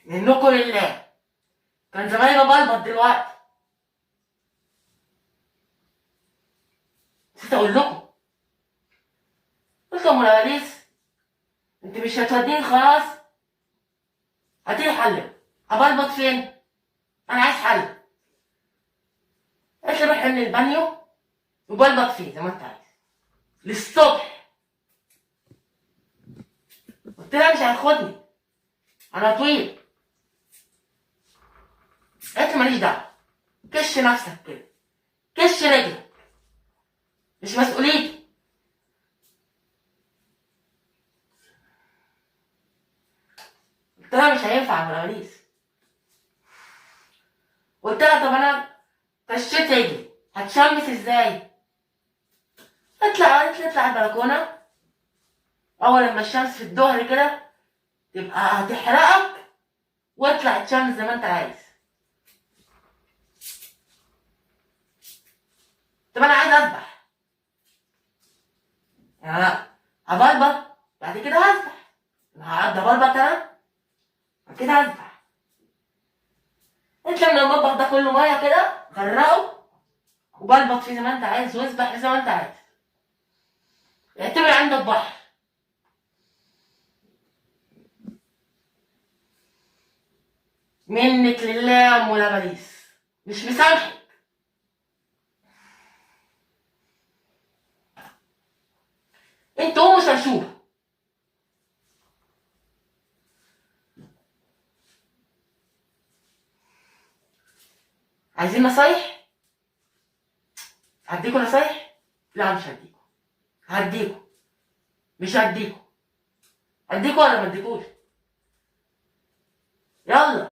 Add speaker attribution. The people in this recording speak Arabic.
Speaker 1: منكم لله. كان زماني ببلبط دلوقتي. نسيت اقول لكم. قلت يا ام لواليس انت مش هتوديني خلاص؟ هاتيلي حل. ابلبط فين؟ انا عايز حل. قالت لي روح من البانيو وبلبط فيه زي ما انت عايز للصبح. قلت لها مش هياخدني، انا طويل. قالت لي ماليش دعوه، كش نفسك كده، كش رجلك، مش مسؤوليتي. قلت لها مش هينفع يا لواليس. قلت لها طب انا كشيت رجلي هتشمس ازاي؟ قالت لي اطلع البلكونه، اول لما الشمس في الظهر كده تبقى هتحرقك واطلع تشمس زي ما انت عايز. طب انا عايز اذبح، يعني انا هبلبط بعد كده هذبح. هقعد ابلبط انا بعد كده هذبح. قلت لي من المطبخ ده كله ميه كده غرقه وبلبط فيه زي ما انت عايز واذبح زي ما انت عايز. اعتبر عندك بحر. منك لله يا ام لبليس، مش مسامحك. انت قوموا شرشوح. عايزين نصايح؟ هديكوا نصايح؟ لا مش هديكوا. هديكوا مش هديكوا. هديكوا ولا ما اديكوش؟ يلا.